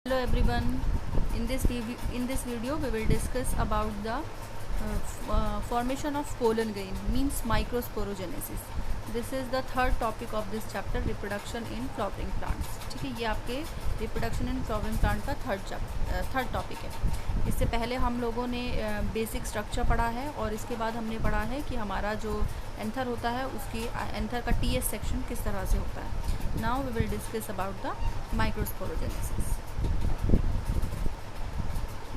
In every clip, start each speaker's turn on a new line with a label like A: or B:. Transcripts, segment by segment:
A: Hello everyone. In this video we will discuss about the formation of pollen grain, means microsporogenesis. This is the third topic of this chapter, reproduction in flowering plants. ठीक है, ये आपके reproduction in flowering plant का third topic है. इससे पहले हम लोगों ने बेसिक स्ट्रक्चर पढ़ा है और इसके बाद हमने पढ़ा है कि हमारा जो एंथर होता है उसकी एंथर का टीएस सेक्शन किस तरह से होता है. Now we will discuss about the microsporogenesis.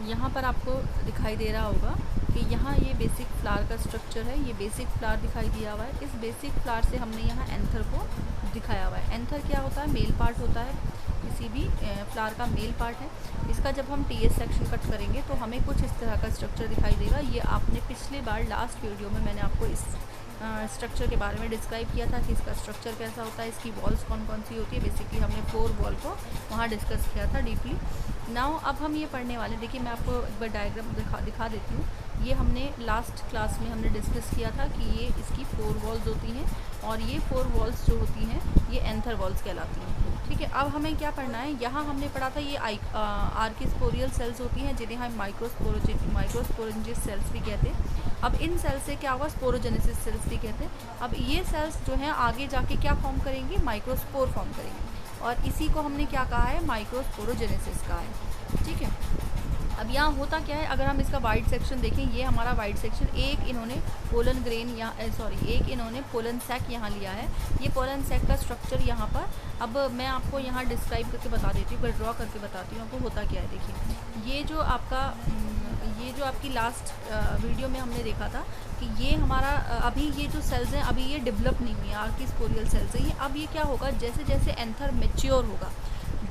A: यहाँ पर आपको दिखाई दे रहा होगा कि यहाँ ये बेसिक फ्लावर का स्ट्रक्चर है. ये बेसिक फ्लावर दिखाई दिया हुआ है. इस बेसिक फ्लावर से हमने यहाँ एंथर को दिखाया हुआ है. एंथर क्या होता है? मेल पार्ट होता है, किसी भी फ्लावर का मेल पार्ट है. इसका जब हम टीएस सेक्शन कट करेंगे तो हमें कुछ इस तरह का स्ट्रक्चर दिखाई देगा. ये आपने पिछली बार लास्ट वीडियो में मैंने आपको इस स्ट्रक्चर के बारे में डिस्क्राइब किया था कि इसका स्ट्रक्चर कैसा होता है, इसकी वॉल्स कौन कौन सी होती है. बेसिकली हमने 4 वॉल को वहाँ डिस्कस किया था डीपली. नाउ अब हम ये पढ़ने वाले, देखिए मैं आपको एक बार डायग्राम दिखा देती हूँ. ये हमने लास्ट क्लास में हमने डिस्कस किया था कि ये इसकी 4 वॉल्स होती हैं और ये 4 वॉल्स जो होती हैं ये एंथर वॉल्स कहलाती हैं. ठीक है, अब हमें क्या पढ़ना है. यहाँ हमने पढ़ा था ये आर्किस्पोरियल सेल्स होती हैं जिन्हें हम माइक्रोस्पोरेंजिस सेल्स भी कहते हैं. अब इन सेल्स से क्या होगा? स्पोरोजेनेसिस सेल्स भी कहते हैं. अब ये सेल्स जो हैं आगे जाके क्या फॉर्म करेंगे? माइक्रोस्पोर फॉर्म करेंगे और इसी को हमने क्या कहा है? माइक्रोस्पोरोजेनेसिस कहा है. ठीक है, अब यहाँ होता क्या है, अगर हम इसका वाइड सेक्शन देखें, ये हमारा वाइड सेक्शन, एक इन्होंने पोलन ग्रेन एक इन्होंने पोलन सैक यहाँ लिया है. ये पोलन सैक का स्ट्रक्चर यहाँ पर, अब मैं आपको यहाँ डिस्क्राइब करके बता देती हूँ, ड्रॉ करके बताती हूँ आपको होता क्या है. देखिए, ये जो आपकी लास्ट वीडियो में हमने देखा था कि ये हमारा अभी ये जो सेल्स हैं अभी ये डेवलप नहीं हुई है, आर्किस्पोरियल सेल्स हैं ये. अब ये क्या होगा, जैसे जैसे एंथर मैच्योर होगा,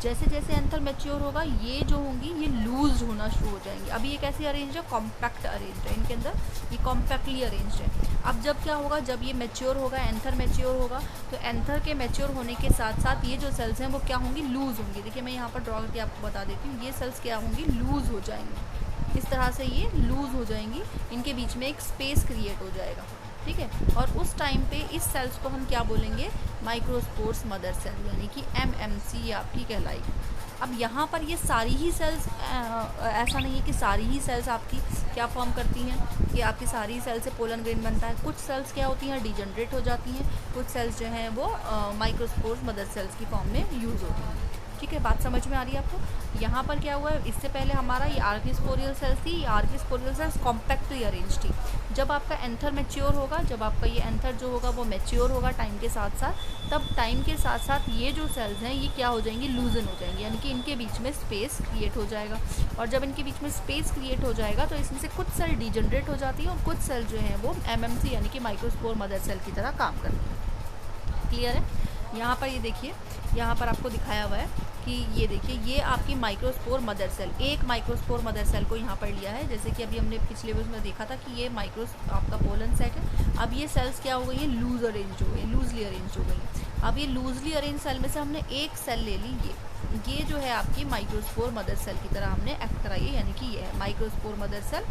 A: जैसे जैसे एंथर मैच्योर होगा ये जो होंगी ये लूज होना शुरू हो जाएंगी. अभी ये कैसे अरेंज है? कॉम्पैक्ट अरेंज है. इनके अंदर ये कॉम्पैक्टली अरेंज है. अब जब क्या होगा, जब ये मैच्योर होगा, एंथर मैच्योर होगा, तो एंथर के मैच्योर होने के साथ साथ ये जो सेल्स हैं वो क्या होंगी? लूज़ होंगी. देखिए मैं यहाँ पर ड्रॉ करके आपको बता देती हूँ. ये सेल्स क्या होंगी? लूज़ हो जाएंगी. इस तरह से ये लूज़ हो जाएंगी. इनके बीच में एक स्पेस क्रिएट हो जाएगा. ठीक है, और उस टाइम पे इस सेल्स को हम क्या बोलेंगे? माइक्रोस्पोर्स मदर सेल, यानी कि MMC आपकी कहलाएगी. अब यहाँ पर ये सारी ही सेल्स, ऐसा नहीं है कि सारी ही सेल्स आपकी क्या फॉर्म करती हैं कि आपकी सारी सेल से पोलन ग्रेन बनता है. कुछ सेल्स क्या होती हैं? डिजनरेट हो जाती हैं. कुछ सेल्स जो हैं वो माइक्रोस्पोर्स मदर सेल्स की फॉर्म में यूज़ होती हैं. ठीक है, बात समझ में आ रही है आपको? यहाँ पर क्या हुआ है, इससे पहले हमारा ये आर्किस्पोरियल सेल्स थी. ये आर्किस्पोरियल सेल्स कॉम्पैक्टली अरेंज थी. जब आपका एंथर मैच्योर होगा, जब आपका ये एंथर जो होगा वो मैच्योर होगा टाइम के साथ साथ, तब टाइम के साथ साथ ये जो सेल्स हैं ये क्या हो जाएंगी? लूजन हो जाएंगी, यानी कि इनके बीच में स्पेस क्रिएट हो जाएगा. और जब इनके बीच में स्पेस क्रिएट हो जाएगा तो इसमें से कुछ सेल डिजनरेट हो जाती हैं और कुछ सेल जो हैं वो MMC यानी कि माइक्रोस्पोर मदर सेल की तरह काम करती हैं. क्लियर है? यहाँ पर ये देखिए, यहाँ पर आपको दिखाया हुआ है कि ये देखिए, ये आपकी माइक्रोस्पोर मदर सेल, एक माइक्रोस्पोर मदर सेल को यहाँ पर लिया है. जैसे कि अभी हमने पिछले वीडियो में देखा था कि ये आपका पोलन सेक है. अब ये सेल्स क्या हो गई हैं? लूज अरेंज हो गई, लूजली अरेंज हो गई. अब ये लूजली अरेंज सेल में से हमने एक सेल ले ली, ये जो है आपकी माइक्रोस्पोर मदर सेल की तरह हमने एक्ट कराई है, यानी कि ये है माइक्रोस्पोर मदर सेल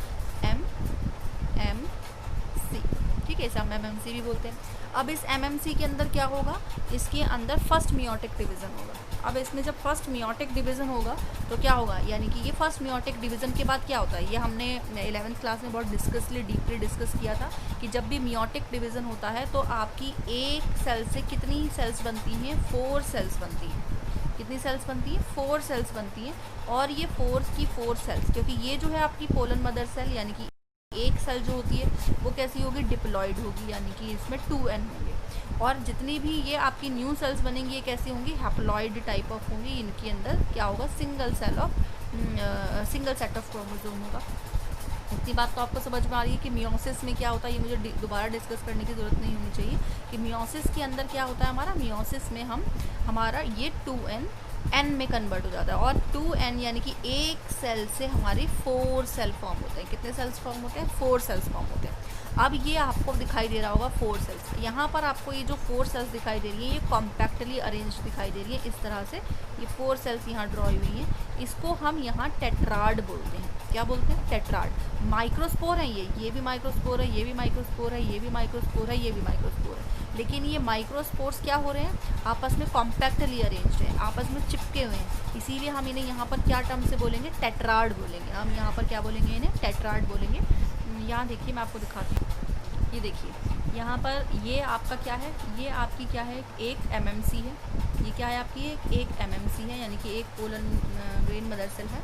A: MMC. ठीक है, इसे हम MMC भी बोलते हैं. अब इस MMC के अंदर क्या होगा? इसके अंदर फर्स्ट मियोटिक डिवीज़न होगा. अब इसमें जब फर्स्ट मियोटिक डिवीज़न होगा तो क्या होगा, यानी कि ये फर्स्ट मियोटिक डिवीज़न के बाद क्या होता है, ये हमने 11th क्लास में बहुत डीपली डिस्कस किया था कि जब भी मियोटिक डिवीज़न होता है तो आपकी एक सेल से कितनी सेल्स बनती हैं? 4 सेल्स बनती हैं. कितनी सेल्स बनती हैं? 4 सेल्स बनती हैं. और ये 4 सेल्स, क्योंकि ये जो है आपकी पोलन मदर सेल, यानी कि एक सेल जो होती है वो कैसी होगी? डिप्लॉयड होगी, यानी कि इसमें 2N होंगे. और जितनी भी ये आपकी न्यू सेल्स बनेंगी ये कैसी होंगी? हैप्लॉयड टाइप ऑफ होंगी. इनके अंदर क्या होगा? सिंगल सेट ऑफ क्रोमोसोम होगा. इतनी बात तो आपको समझ में आ रही है कि मियोसिस में क्या होता है. ये मुझे दोबारा डिस्कस करने की ज़रूरत नहीं होनी चाहिए कि मियोसिस के अंदर क्या होता है हमारा. मियोसिस में हमारा ये 2N N में कन्वर्ट हो जाता है. और 2N यानी कि एक सेल से हमारी 4 सेल फॉर्म होते हैं. कितने सेल्स फॉर्म होते हैं? 4 सेल्स फॉर्म होते हैं. अब ये आपको दिखाई दे रहा होगा 4 सेल्स। यहाँ पर आपको ये जो 4 सेल्स दिखाई दे रही है, ये कॉम्पैक्टली अरेंज दिखाई दे रही है इस तरह से। ये 4 सेल्स यहाँ ड्रॉ हुई हैं। इसको हम यहाँ टेट्राड बोलते हैं। क्या बोलते हैं? टेट्राड। माइक्रोस्पोर है ये भी माइक्रोस्पोर है, ये भी माइक्रोस्पोर है, ये भी माइक्रोस्पोर है, ये भी माइक्रोस्पोर है। लेकिन ये माइक्रोस्पोर्स क्या हो रहे हैं? आपस में कॉम्पैक्टली अरेंज्ड हैं, आपस में चिपके हुए हैं। इसीलिए हम इन्हें यहाँ पर क्या टर्म से बोलेंगे? टेट्राड बोलेंगे। हम यहाँ पर क्या बोलेंगे? इन्हें टेट्राड बोलेंगे। यहाँ देखिए, मैं आपको दिखाती हूँ। ये देखिए यहाँ पर ये आपका क्या है? ये आपकी क्या है? एक एमएमसी है। ये क्या है आपकी? एक एमएमसी है, यानी कि एक पोलन ग्रेन मदर सेल है,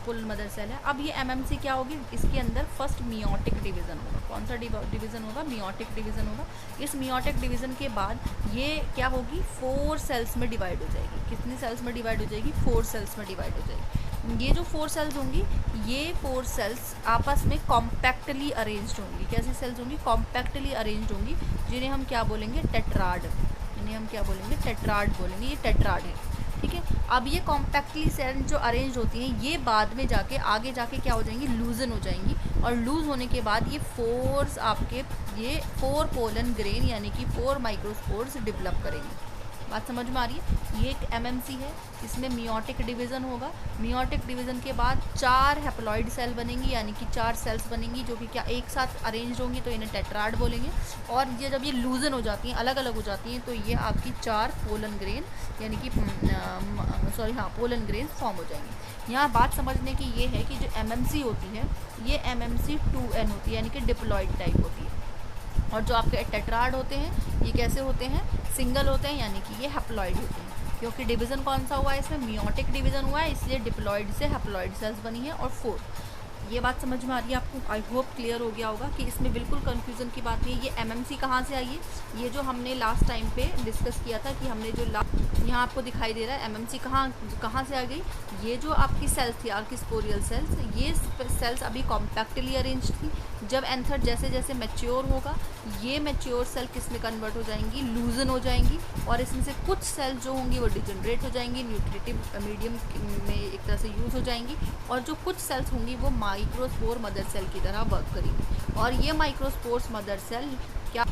A: पोलन मदर सेल है। अब ये एमएमसी क्या होगी? इसके अंदर फर्स्ट मियोटिक डिवीज़न होगा। कौन सा डिवीज़न होगा? मियोटिक डिवीज़न होगा। इस मियोटिक डिवीज़न के बाद ये क्या होगी? 4 सेल्स में डिवाइड हो जाएगी। कितनी सेल्स में डिवाइड हो जाएगी? 4 सेल्स में डिवाइड हो जाएगी। ये जो 4 सेल्स होंगी, ये 4 सेल्स आपस में कॉम्पैक्टली अरेंज्ड होंगी। कैसी सेल्स होंगी? कॉम्पैक्टली अरेंज्ड होंगी, जिन्हें हम क्या बोलेंगे? टेट्राड। इन्हें हम क्या बोलेंगे? टेट्राड बोलेंगे। ये टेट्राड है, ठीक है। अब ये कॉम्पैक्टली सेल जो अरेंज होती हैं, ये बाद में जाके आगे जाके क्या हो जाएंगी? लूजन हो जाएंगी। और लूज होने के बाद ये 4 आपके ये 4 पोलन ग्रेन यानी कि 4 माइक्रोस्पोर्स डेवलप करेंगे। बात समझ में आ रही है? ये एक एमएमसी है, इसमें मियोटिक डिवीज़न होगा। मियोटिक डिवीज़न के बाद 4 हैप्लॉइड सेल बनेंगी, यानी कि 4 सेल्स बनेंगी जो कि क्या एक साथ अरेंज होंगी, तो इन्हें टेट्राड बोलेंगे। और ये जब ये लूजन हो जाती हैं, अलग अलग हो जाती हैं, तो ये आपकी 4 पोलन ग्रेन यानी कि पोलन ग्रेन फॉर्म हो जाएंगी। यहाँ बात समझने की ये है कि जो एमएमसी होती है, ये एमएमसी 2N होती है, यानी कि डिप्लॉइड टाइप होती है। और जो आपके टेट्राड होते हैं, ये कैसे होते हैं? सिंगल होते हैं, यानी कि ये हैप्लॉइड होते हैं। क्योंकि डिवीज़न कौन सा हुआ है? इसमें मियोटिक डिवीज़न हुआ है, इसलिए डिप्लॉइड से हैप्लॉइड सेल्स बनी है। और 4, ये बात समझ में आ रही है आपको? आई होप क्लियर हो गया होगा कि इसमें बिल्कुल कंफ्यूजन की बात नहीं है। ये एमएमसी कहाँ से आई है? ये जो हमने लास्ट टाइम पे डिस्कस किया था कि हमने जो यहाँ आपको दिखाई दे रहा है एमएमसी कहाँ से आ गई? ये जो आपकी सेल्स थी आर्किस्पोरियल सेल्स, ये सेल्स अभी कॉम्पैक्टली अरेंज थी। जब एंथर जैसे जैसे मैच्योर होगा, ये मैच्योर सेल किस में कन्वर्ट हो जाएंगी? लूजन हो जाएंगी। और इसमें से कुछ सेल जो होंगी वो डिजनरेट हो जाएंगी, न्यूट्रिटिव मीडियम में एक तरह से यूज़ हो जाएंगी। और जो कुछ सेल्स होंगी वो माइक्रोस्पोर मदर सेल की तरह वर्क करेंगी। और ये माइक्रोस्पोर्स मदर सेल क्या,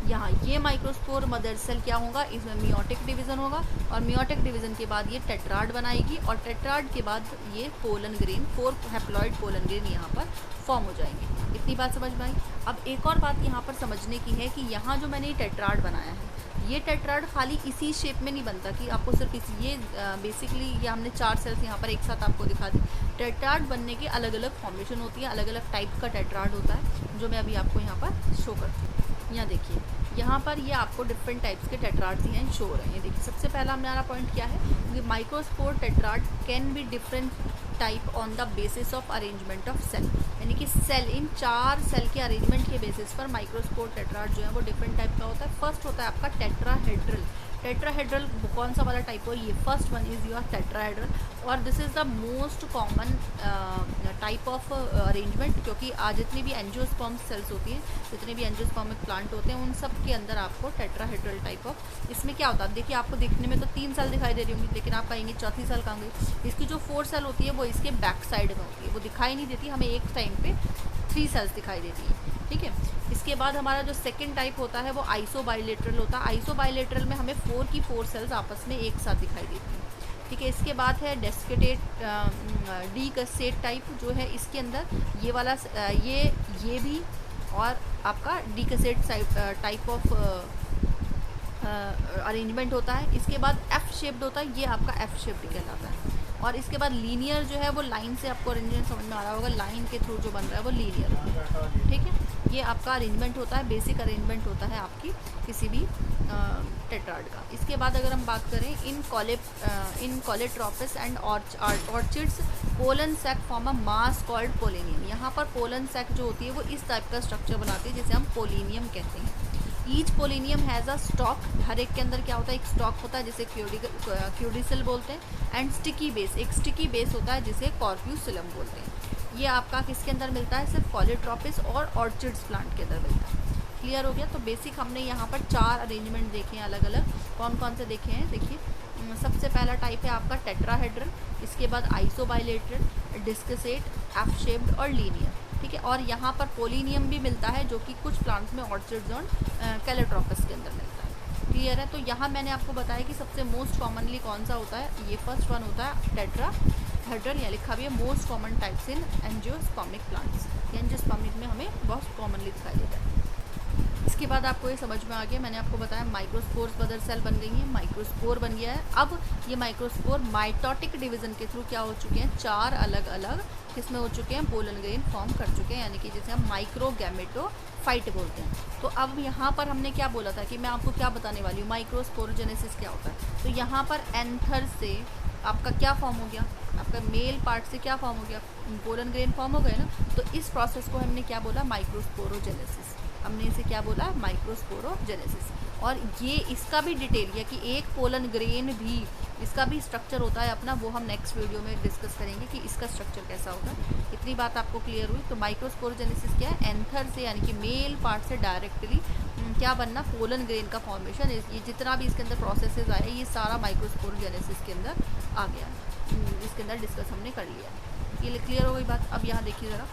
A: यहाँ ये माइक्रोस्पोर मदर सेल क्या होगा? इसमें मियोटिक डिवीज़न होगा। और मियोटिक डिवीज़न के बाद ये टेट्राड बनाएगी। और टेट्राड के बाद ये pollen grain 4 haploid pollen grain यहाँ पर फॉर्म हो जाएंगे। इतनी बात समझ में आई? अब एक और बात यहाँ पर समझने की है कि यहाँ जो मैंने टेट्राड बनाया है, ये टेट्राड खाली इसी शेप में नहीं बनता कि आपको सिर्फ इसी, ये बेसिकली ये हमने 4 सेल्स यहाँ पर एक साथ आपको दिखा दी। टेट्राड बनने के अलग अलग फॉर्मेशन होती है, अलग अलग टाइप का टेट्राड होता है, जो मैं अभी आपको यहाँ पर शो करती हूँ। यहाँ देखिए, यहाँ पर ये आपको डिफरेंट टाइप्स के टेट्राड्स हैं शो हो रहे हैं। ये देखिए, सबसे पहला हमारा पॉइंट क्या है कि microspore tetrad can be different type on the basis of arrangement of cell, यानी कि सेल इन 4 सेल के अरेंजमेंट के बेसिस पर माइक्रोस्पोर टेट्राड जो है वो डिफरेंट टाइप का होता है। फर्स्ट होता है आपका टेट्राहेड्रल। टेट्राहेड्रल कौन सा वाला टाइप हो? ये first one is your tetrahedral. और this is the most common type of arrangement, क्योंकि आज जितनी भी एंजियोस्पर्म सेल्स होती हैं, जितने भी एंजियोस्पर्मिक प्लांट होते हैं, उन सब के अंदर आपको टेट्राहेड्रल टाइप ऑफ, इसमें क्या होता है? देखिए, आपको देखने में तो 3 सेल दिखाई दे रही होंगी, लेकिन आप कहेंगे चौथी सेल कहाँ गई? इसकी जो 4 सेल होती है वो इसके बैक साइड में होती है, वो दिखाई नहीं देती, हमें एक टाइम पे 3 सेल्स दिखाई देती है, ठीक है। इसके बाद हमारा जो सेकंड टाइप होता है वो आइसोबाइलेटरल होता है। आइसोबाइलेटरल में हमें 4 की 4 सेल्स आपस में एक साथ दिखाई देती हैं, ठीक है। इसके बाद है डेस्केटेट डीकसेट टाइप, जो है इसके अंदर ये वाला ये भी और आपका डीकसेट टाइप ऑफ अरेंजमेंट होता है। इसके बाद एफ शेप्ड होता है, ये आपका एफ शेप्ड कहलाता है। और इसके बाद लीनियर जो है वो लाइन से, आपको अरेंजमेंट समझ में आ रहा होगा, लाइन के थ्रू जो बन रहा है वो लीनियर, ठीक है। ये आपका अरेंजमेंट होता है, बेसिक अरेंजमेंट होता है आपकी किसी भी टेट्राड का। इसके बाद अगर हम बात करें in Calotropis and orchids, pollen sac form a mass called pollinium. यहाँ पर पोलन सैक जो होती है वो इस टाइप का स्ट्रक्चर बनाती है, जिसे हम पोलिनियम कहते हैं। Each pollinium has a stalk, हर एक के अंदर क्या होता है? एक स्टॉक होता है जिसे क्यूडिसल बोलते हैं। एंड स्टिकी बेस, एक स्टिकी बेस होता है जिसे कॉर्प्यूसिलम बोलते हैं। ये आपका किसके अंदर मिलता है? सिर्फ कॉलेट्रोपिस और ऑर्चिड्स प्लांट के अंदर मिलता है। क्लियर हो गया? तो बेसिक हमने यहाँ पर 4 अरेंजमेंट देखे हैं अलग अलग। कौन कौन से देखे हैं? देखिए, सबसे पहला टाइप है आपका टेट्राहेड्रल, इसके बाद आइसोबाइलेटरल, डिस्कसेट, एफ शेप्ड और लीनियर, ठीक है। और यहाँ पर पोलिनियम भी मिलता है जो कि कुछ प्लांट्स में ऑर्चिड्स और कैलेट्रोपस के अंदर मिलता है। क्लियर है। तो यहाँ मैंने आपको बताया कि सबसे मोस्ट कॉमनली कौन सा होता है, ये फर्स्ट वन होता है टेट्राहेड्रल, यहाँ लिखा भी है most common types in angiospermic plants. Angiospermic में हमें बहुत कॉमनली दिखाई देता है। इसके बाद आपको ये समझ में आ गया, मैंने आपको बताया माइक्रोस्पोर्स मदर सेल बन गई हैं, माइक्रोस्पोर बन गया है। अब ये माइक्रोस्पोर माइटोटिक डिवीजन के थ्रू क्या हो चुके हैं, 4 अलग अलग किसमें हो चुके हैं, पोलन ग्रेन फॉर्म कर चुके हैं, यानी कि जिसे हम माइक्रोगैमेटोफाइट बोलते हैं। तो अब यहाँ पर हमने क्या बोला था कि मैं आपको क्या बताने वाली हूँ, माइक्रोस्पोरोजेनेसिस क्या होता है। तो यहाँ पर एंथर से आपका क्या फॉर्म हो गया, आपका मेल पार्ट से क्या फॉर्म हो गया, पोलन ग्रेन फॉर्म हो गए ना। तो इस प्रोसेस को हमने क्या बोला, माइक्रोस्पोरोजेनेसिस। हमने इसे क्या बोला, माइक्रोस्पोरोजेनेसिस। और ये इसका भी डिटेल है कि एक पोलन ग्रेन भी इसका भी स्ट्रक्चर होता है अपना, वो हम नेक्स्ट वीडियो में डिस्कस करेंगे कि इसका स्ट्रक्चर कैसा होता है। इतनी बात आपको क्लियर हुई। तो माइक्रोस्पोरोजेनेसिस क्या है, एंथर से यानी कि मेल पार्ट से डायरेक्टली क्या बनना, पोलन ग्रेन का फॉर्मेशन। ये जितना भी इसके अंदर प्रोसेसेस आए ये सारा माइक्रोस्पोरोजेनेसिस के अंदर आ गया, इसके अंदर डिस्कस हमने कर लिया। ये क्लियर हो गई बात। अब यहाँ देखिए ज़रा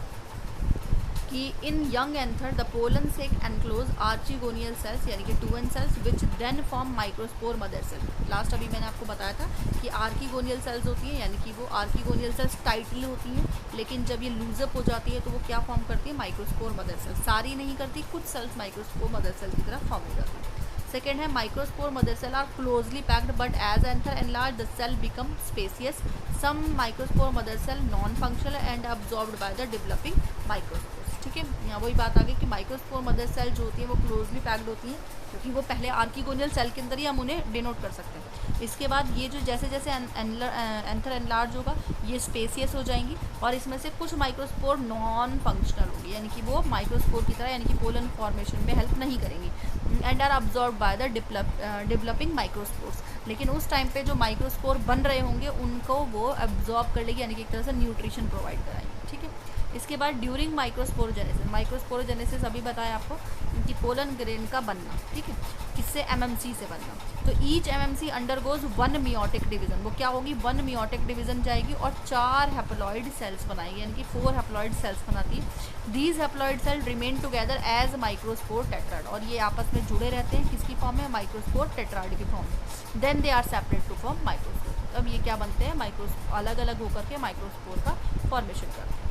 A: कि in young anther the pollen sac enclose archegonial cells यानी कि 2n cells which then form microspore mother cell. Last अभी मैंने आपको बताया था कि आर्किगोनियल सेल्स होती हैं, यानी कि वो आर्किगोनियल सेल्स टाइटली होती हैं, लेकिन जब ये लूजअप हो जाती है तो वो क्या फॉर्म करती है, माइक्रोस्पोर मदर सेल। सारी नहीं करती, कुछ सेल्स माइक्रोस्पोर मदर सेल की तरह फॉर्म हो जाती है। सेकेंड है microspore mother cell are closely packed but as anther enlarge the cell become spacious. Some microspore mother cell non functional and absorbed by the developing microspore. ठीक है, यहाँ वही बात आ गई कि माइक्रोस्पोर मदर सेल जो होती है वो क्लोजली पैक्ड होती हैं, क्योंकि वो पहले आर्किगोनियल सेल के अंदर ही हम उन्हें डिनोट कर सकते हैं। इसके बाद ये जो जैसे जैसे एंथर एनलार्ज होगा ये स्पेसियस हो जाएंगी, और इसमें से कुछ माइक्रोस्पोर नॉन फंक्शनल होगी, यानी कि वो माइक्रोस्पोर की तरह यानी कि पोलन फॉर्मेशन में हेल्प नहीं करेंगी, and are absorb by the developing microspores. लेकिन उस टाइम पे जो माइक्रोस्पोर बन रहे होंगे उनको वो अब्जॉर्ब कर लेगी, यानी कि एक तरह से न्यूट्रिशन प्रोवाइड कराएंगे। ठीक है। इसके बाद ड्यूरिंग माइक्रोस्पोरोजेनेसिस अभी बताया आपको कि पोलन ग्रेन का बनना, ठीक है, किससे, एमएमसी से बनना। तो each MMC undergoes 1 meiotic division. वो क्या होगी, 1 मियोटिक डिवीजन जाएगी और 4 हैप्लॉइड सेल्स बनाएगी, यानी कि 4 हैप्लॉइड सेल्स बनाती है। These haploid cell remain together as microspore tetrad, और ये आपस में जुड़े रहते हैं किसकी फॉर्म में, माइक्रोस्पोर टेट्राड की फॉर्म में। Then they are separate to form microspore. अब ये क्या बनते हैं, माइक्रोस्पोर अलग अलग होकर के माइक्रोस्पोर का फॉर्मेशन करते हैं।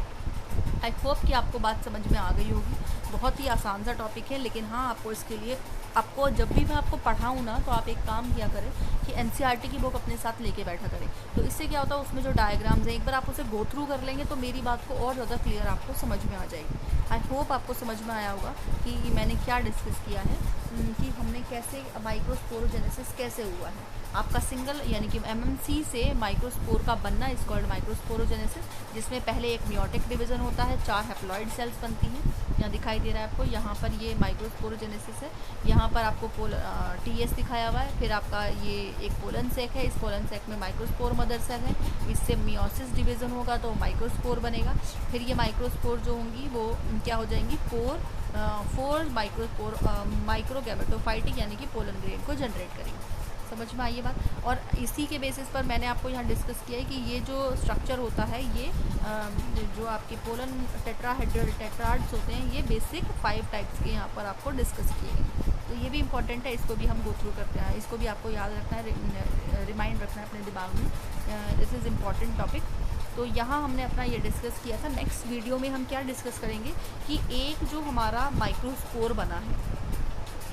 A: आई होप कि आपको बात समझ में आ गई होगी। बहुत ही आसान सा टॉपिक है, लेकिन हाँ आपको इसके लिए आपको जब भी मैं आपको पढ़ाऊँ ना तो आप एक काम किया करें कि एनसीईआरटी की बुक अपने साथ लेके बैठा करें। तो इससे क्या होता है, उसमें जो डायग्राम्स हैं एक बार आप उसे गो थ्रू कर लेंगे तो मेरी बात को और ज़्यादा क्लियर आपको समझ में आ जाएगी। आई होप आपको समझ में आया होगा कि मैंने क्या डिस्कस किया है, कि हमने कैसे माइक्रोस्पोरोजेनेसिस कैसे हुआ है। आपका सिंगल यानी कि एमएमसी से माइक्रोस्पोर का बनना इज कॉल्ड माइक्रोस्पोरोजेनेसिस, जिसमें पहले एक मियोटिक डिवीजन होता है, 4 हैप्लॉइड सेल्स बनती हैं। यहाँ दिखाई दे रहा है आपको, यहाँ पर ये माइक्रोस्पोरोजेनेसिस है, यहाँ पर आपको टीएस दिखाया हुआ है। फिर आपका ये एक पोलन सेक है, इस पोलन सेक में माइक्रोस्पोर मदर सेल है, इससे मियोसिस डिवीज़न होगा तो माइक्रोस्पोर बनेगा। फिर ये माइक्रोस्पोर जो होंगी वो क्या हो जाएंगी, 4 माइक्रोस्पोर माइक्रोगैमेटोफाइट यानी कि पोलन ग्रेन को जनरेट करेंगे। समझ में आई ये बात। और इसी के बेसिस पर मैंने आपको यहाँ डिस्कस किया है कि ये जो स्ट्रक्चर होता है ये जो आपके पोलन टेट्राहेड्रल टेट्राड्स होते हैं ये बेसिक 5 टाइप्स के यहाँ पर आपको डिस्कस किए गए। तो ये भी इंपॉर्टेंट है, इसको भी हम गो थ्रू करते हैं, इसको भी आपको याद रखना है, रिमाइंड रखना है अपने दिमाग में। This is important topic. तो यहाँ हमने अपना ये डिस्कस किया था। नेक्स्ट वीडियो में हम क्या डिस्कस करेंगे कि एक जो हमारा माइक्रोस्पोर बना है,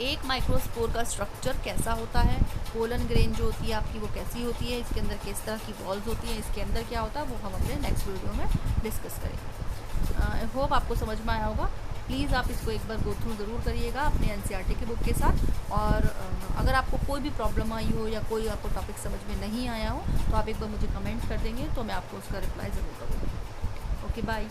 A: एक माइक्रोस्पोर का स्ट्रक्चर कैसा होता है, पोलन ग्रेन जो होती है आपकी वो कैसी होती है, इसके अंदर किस तरह की वॉल्स होती हैं, इसके अंदर क्या होता है, वो हम अपने नेक्स्ट वीडियो में डिस्कस करेंगे। आई होप आपको समझ में आया होगा। प्लीज़ आप इसको एक बार गो थ्रू ज़रूर करिएगा अपने एनसीईआरटी की बुक के साथ। और अगर आपको कोई भी प्रॉब्लम आई हो या कोई आपको टॉपिक समझ में नहीं आया हो तो आप एक बार मुझे कमेंट कर देंगे तो मैं आपको उसका रिप्लाई ज़रूर करूँगी। Okay, bye.